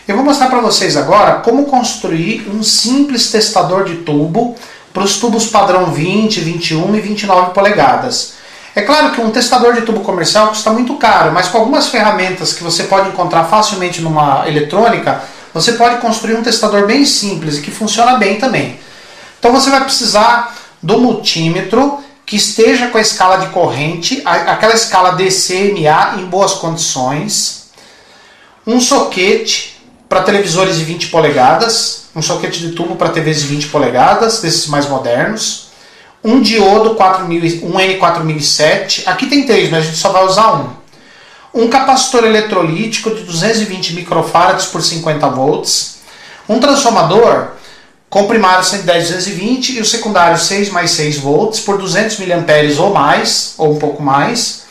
Eu vou mostrar para vocês agora como construir um simples testador de tubo para os tubos padrão 20, 21 e 29 polegadas. É claro que um testador de tubo comercial custa muito caro, mas com algumas ferramentas que você pode encontrar facilmente numa eletrônica, você pode construir um testador bem simples e que funciona bem também. Então você vai precisar do multímetro que esteja com a escala de corrente, aquela escala DCMA em boas condições, um soquete para televisores de 20 polegadas, um soquete de tubo para TVs de 20 polegadas, desses mais modernos, um diodo 4000, um N4007, aqui tem 3, mas a gente só vai usar um capacitor eletrolítico de 220 microfarads por 50 volts, um transformador com primário 110-220 e o secundário 6 mais 6 volts por 200 mA ou mais, ou um pouco mais.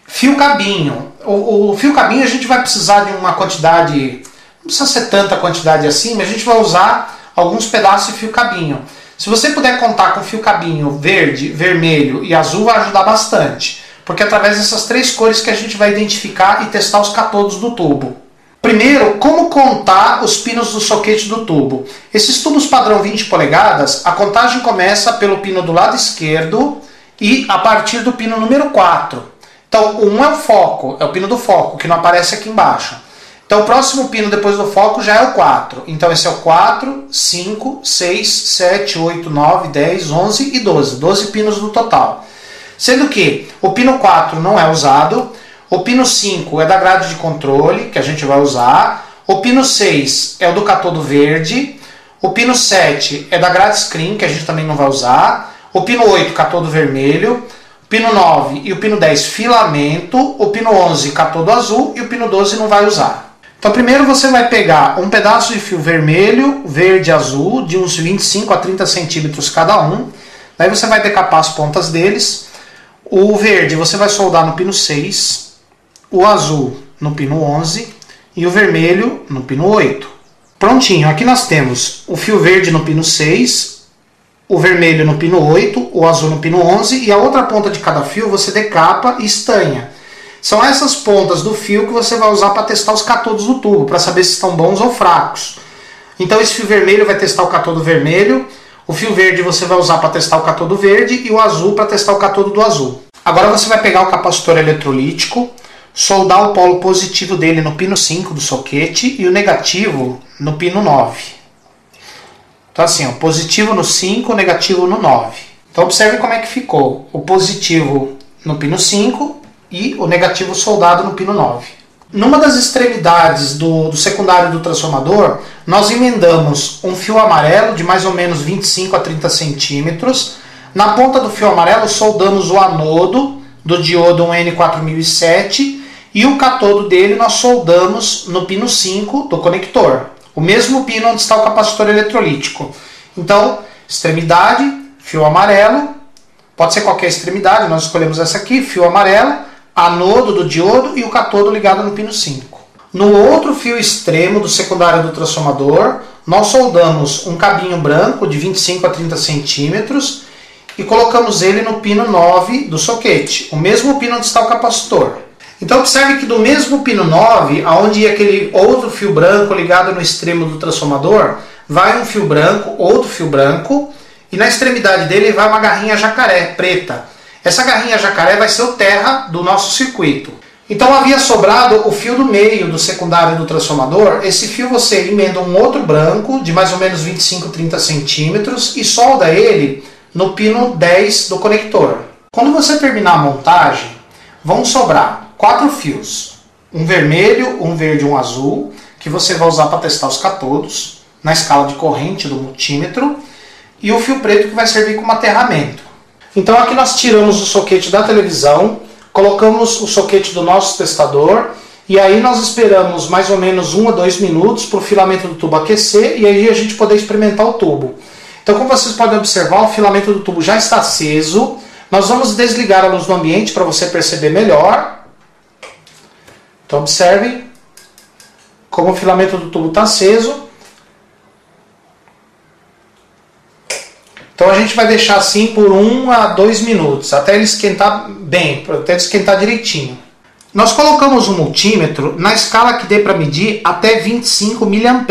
Fio cabinho. O fio cabinho a gente vai precisar de uma quantidade, não precisa ser tanta quantidade assim, mas a gente vai usar alguns pedaços de fio cabinho. Se você puder contar com fio cabinho verde, vermelho e azul, vai ajudar bastante, porque é através dessas 3 cores que a gente vai identificar e testar os catodos do tubo. Primeiro, como contar os pinos do soquete do tubo. Esses tubos padrão 20 polegadas, a contagem começa pelo pino do lado esquerdo e a partir do pino número 4. Então, o 1 é o foco, é o pino do foco, que não aparece aqui embaixo. Então, o próximo pino depois do foco já é o 4. Então, esse é o 4, 5, 6, 7, 8, 9, 10, 11 e 12. 12 pinos no total. Sendo que o pino 4 não é usado. O pino 5 é da grade de controle, que a gente vai usar. O pino 6 é o do catodo verde. O pino 7 é da grade screen, que a gente também não vai usar. O pino 8, catodo vermelho. O pino 9 e o pino 10, filamento. O pino 11, catodo azul. E o pino 12 não vai usar. Então primeiro você vai pegar um pedaço de fio vermelho, verde e azul, de uns 25 a 30 centímetros cada um. Daí você vai decapar as pontas deles. O verde você vai soldar no pino 6. O azul no pino 11 e o vermelho no pino 8. Prontinho, aqui nós temos o fio verde no pino 6, o vermelho no pino 8, o azul no pino 11 e a outra ponta de cada fio você decapa e estanha. São essas pontas do fio que você vai usar para testar os catodos do tubo, para saber se estão bons ou fracos. Então esse fio vermelho vai testar o catodo vermelho, o fio verde você vai usar para testar o catodo verde e o azul para testar o catodo do azul. Agora você vai pegar o capacitor eletrolítico, soldar o polo positivo dele no pino 5 do soquete e o negativo no pino 9. Então assim, o positivo no 5, o negativo no 9. Então observe como é que ficou. O positivo no pino 5 e o negativo soldado no pino 9. Numa das extremidades do secundário do transformador, nós emendamos um fio amarelo de mais ou menos 25 a 30 centímetros. Na ponta do fio amarelo soldamos o anodo do diodo N4007 e o catodo dele nós soldamos no pino 5 do conector, o mesmo pino onde está o capacitor eletrolítico. Então, extremidade, fio amarelo, pode ser qualquer extremidade, nós escolhemos essa aqui, fio amarelo, anodo do diodo e o catodo ligado no pino 5. No outro fio extremo do secundário do transformador, nós soldamos um cabinho branco de 25 a 30 centímetros e colocamos ele no pino 9 do soquete, o mesmo pino onde está o capacitor. Então observe que do mesmo pino 9, onde ia aquele outro fio branco ligado no extremo do transformador, vai um fio branco, outro fio branco, e na extremidade dele vai uma garrinha jacaré preta. Essa garrinha jacaré vai ser o terra do nosso circuito. Então havia sobrado o fio do meio do secundário do transformador. Esse fio você emenda um outro branco de mais ou menos 25 a 30 centímetros e solda ele no pino 10 do conector. Quando você terminar a montagem, vão sobrar 4 fios, um vermelho, um verde e um azul, que você vai usar para testar os catodos, na escala de corrente do multímetro, e o fio preto que vai servir como aterramento. Então aqui nós tiramos o soquete da televisão, colocamos o soquete do nosso testador, e aí nós esperamos mais ou menos 1 a 2 minutos para o filamento do tubo aquecer, e aí a gente poder experimentar o tubo. Então como vocês podem observar, o filamento do tubo já está aceso. Nós vamos desligar a luz do ambiente para você perceber melhor. Então observe como o filamento do tubo está aceso. Então a gente vai deixar assim por 1 a 2 minutos, até ele esquentar bem, até ele esquentar direitinho. Nós colocamos um multímetro na escala que dê para medir até 25 mA,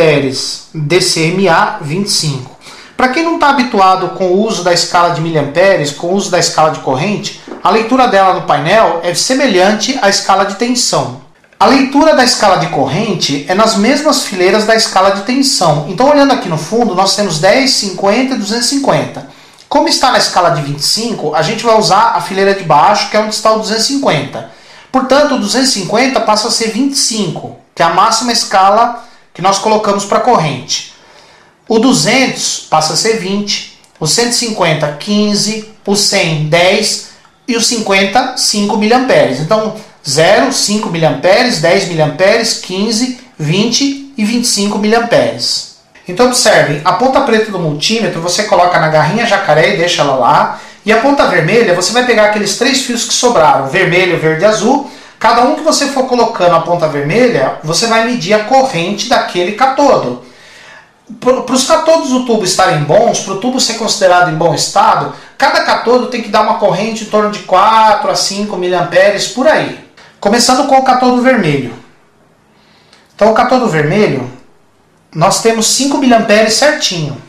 DCMA 25. Para quem não está habituado com o uso da escala de miliamperes, com o uso da escala de corrente, a leitura dela no painel é semelhante à escala de tensão. A leitura da escala de corrente é nas mesmas fileiras da escala de tensão. Então, olhando aqui no fundo, nós temos 10, 50 e 250. Como está na escala de 25, a gente vai usar a fileira de baixo, que é onde está o 250. Portanto, o 250 passa a ser 25, que é a máxima escala que nós colocamos para a corrente. O 200 passa a ser 20, o 150, 15, o 100, 10 e o 50, 5 mA. Então, 0, 5 mA, 10 mA, 15, 20 e 25 mA. Então, observem, a ponta preta do multímetro você coloca na garrinha jacaré e deixa ela lá. E a ponta vermelha, você vai pegar aqueles 3 fios que sobraram, vermelho, verde e azul. Cada um que você for colocando a ponta vermelha, você vai medir a corrente daquele catodo. Para os catodos do tubo estarem bons, para o tubo ser considerado em bom estado, cada catodo tem que dar uma corrente em torno de 4 a 5 mA por aí. Começando com o catodo vermelho. Então o catodo vermelho, nós temos 5 mA certinho.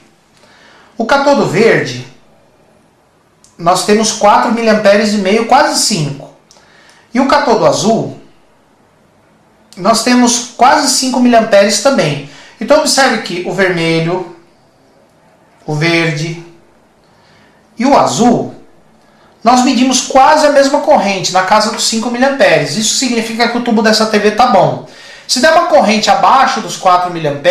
O catodo verde, nós temos 4 mA, quase 5. E o catodo azul, nós temos quase 5 mA também. Então observe que o vermelho, o verde e o azul, nós medimos quase a mesma corrente, na casa dos 5 mA. Isso significa que o tubo dessa TV está bom. Se der uma corrente abaixo dos 4 mA,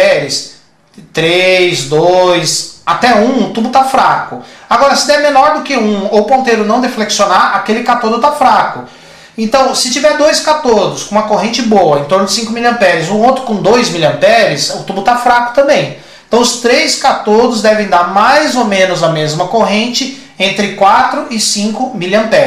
3, 2, até 1, o tubo está fraco. Agora, se der menor do que 1 ou o ponteiro não deflexionar, aquele catodo está fraco. Então, se tiver 2 catodos com uma corrente boa, em torno de 5 mA, um outro com 2 mA, o tubo está fraco também. Então, os 3 catodos devem dar mais ou menos a mesma corrente, entre 4 e 5 mA.